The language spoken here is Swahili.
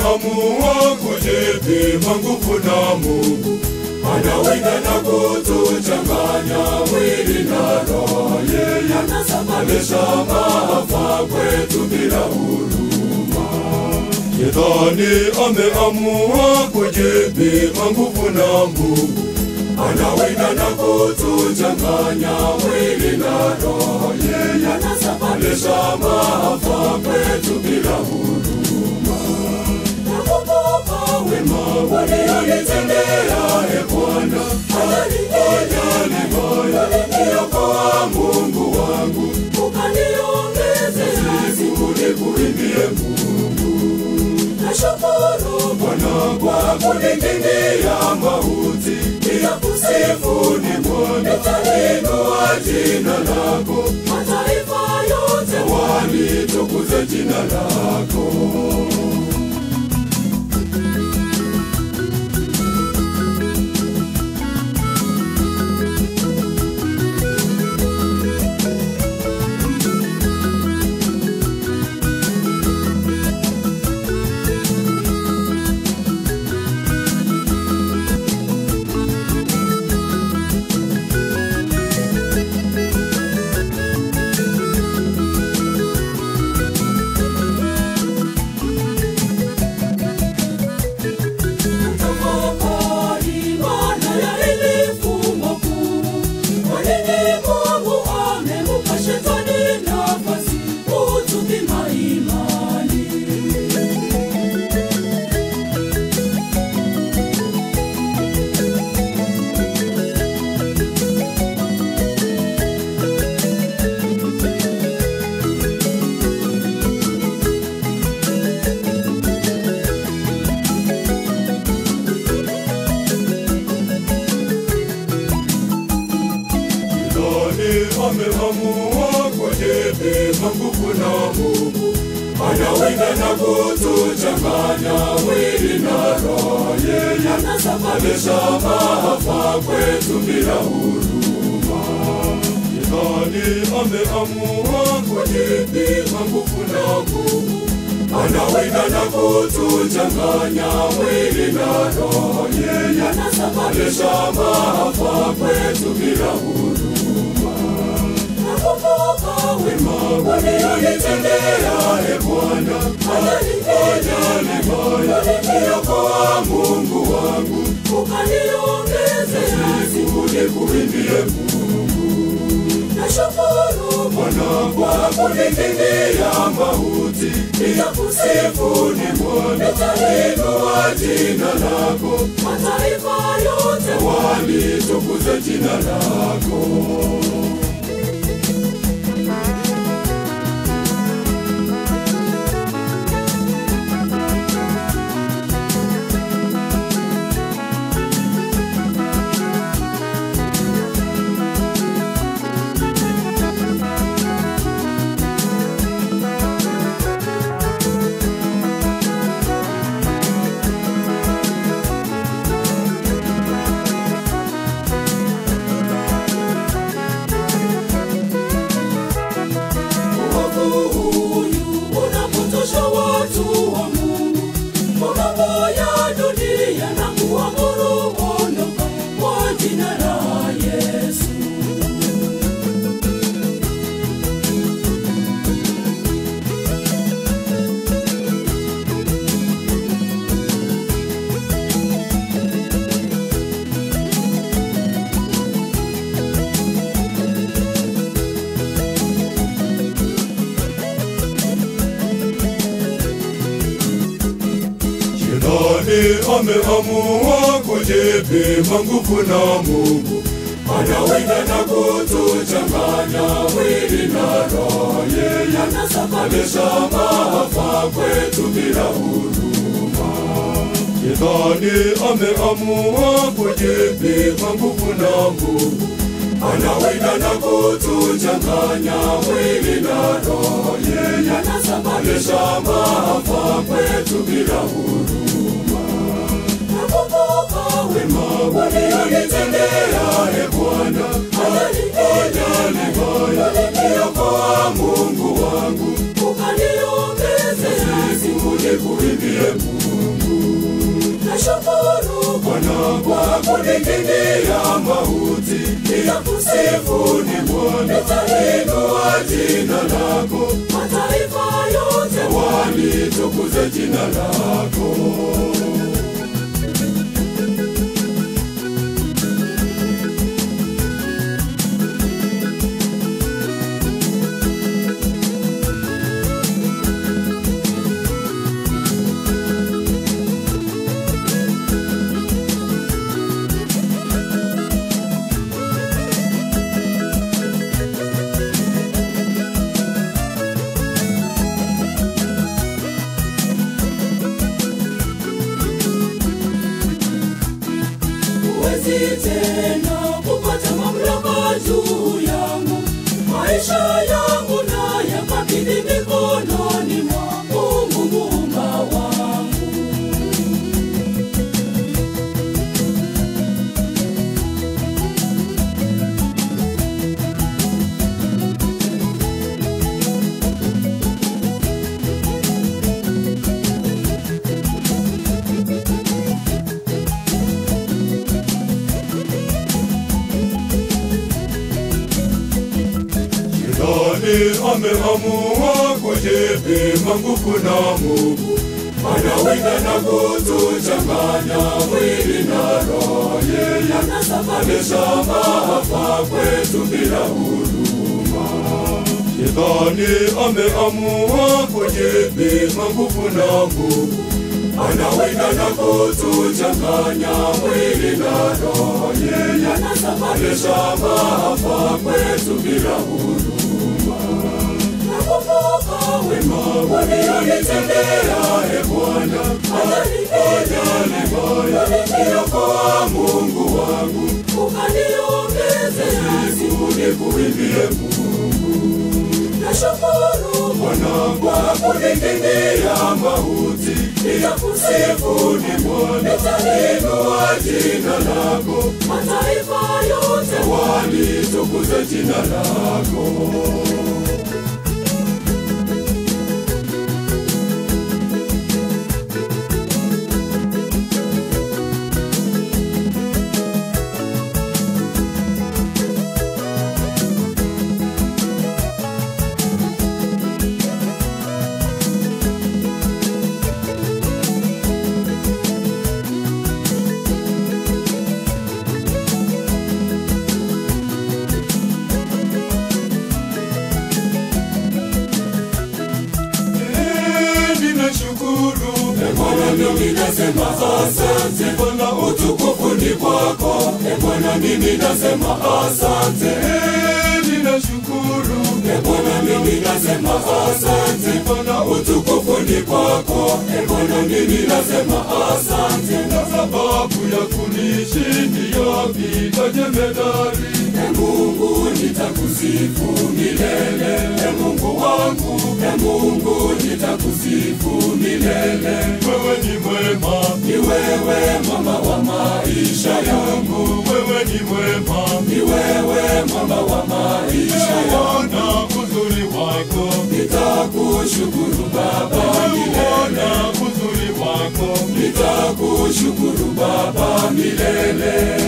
ameamua kujipima nguvu na Mungu. Anawinda na kutuchanganya mwili na roho. Yeye anasababisha maafa kwetu bila huruma. Shetani ameamua kujipima nguvu na Mungu. Anawinda na kutuchanganya mwili na roho. Yeye anasababisha maafa kwetu bila huruma. Nakumbuka wema ulionitendea, Bwana. Ajali moyo uliniokoa, Mungu wangu. Ukaniongezea siku nikuimbie Mungu. Nashukuru Bwana kwa kunikingia mauti. Nitakusifu ni Bwana, nitainua jina lako. Mataifa yote walitukuze jina lako. Ameamua kujipima nguvu na Mungu. Anawinda na kutuchanganya mwili na roho. Yeye anasababisha maafa kwetu bila huruma. Shetani ameamua kujipima nguvu na Mungu. Anawinda na kutuchanganya mwili na roho. Yeye anasababisha maafa kwetu bila huruma. Nakumbuka wema ulionitendea, Bwana. Ajali moyo uliniokoa, Mungu wangu. Ukaniongezea siku nikuimbie Mungu. Nashukuru Bwana kwa kunikingia mauti. Nitakusifu ni Bwana, nitainua jina lako. Mataifa yote walitukuze jina lako. Ameamua kujipima nguvu na Mungu. Anawinda na kutuchanganya mwili na roho. Yeye anasababisha maafa kwetu bila huruma. Shetani ameamua kujipima nguvu na Mungu. Anawinda na kutuchanganya mwili na roho. Yeye anasababisha maafa kwetu bila huruma. Nakumbuka wema ulionitendea, Bwana. Ajali moyo uliniokoa, Mungu wangu. Ukaniongezea siku nikuimbie Mungu. kuning'inia mauti, nitakusifu ni Bwana, nitainua jina lako, mataifa yote walitukuze jina lako. Tena kupata mamlaka juu yangu, maisha yangu na yakabidhi mikononi mwa Mungu Muumba wangu. Ameamua kujipima nguvu na Mungu, anawinda na kutuchanganya mwili na roho. Yeye anasababisha maafa kwetu bila huruma. Shetani ameamua kujipima nguvu na Mungu, anawinda na kutuchanganya mwili na roho. Yeye anasababisha maafa kwetu bila huruma. Nakumbuka wema ulionitendea, Bwana, uliniokoa Mungu wangu, ukaniongezea siku nikuimbie Mungu. Nashukuru Bwana kwa kuning'inia mauti, nitakusifu ni Bwana, nitainua jina lako, mataifa yote walitukuze jina lako. Mimi nasema asante, Bwana utukufu ni kwako. Bwana mimi nasema asante, ninashukuru. Bwana mimi nasema asante, Bwana utukufu ni kwako. Bwana mimi nasema asante, na sababu ya kunishindia vita jemedari. Mungu nitakusifu milele, Mungu wangu, Mungu nitakusifu milele. wewe ni mwema, Ni wewe mama wa maisha yangu, wewe ni mwema, ni wewe mama wa maisha yangu. na uzuri wako, Nitakushukuru Baba milele, na uzuri wako, nitakushukuru Baba milele.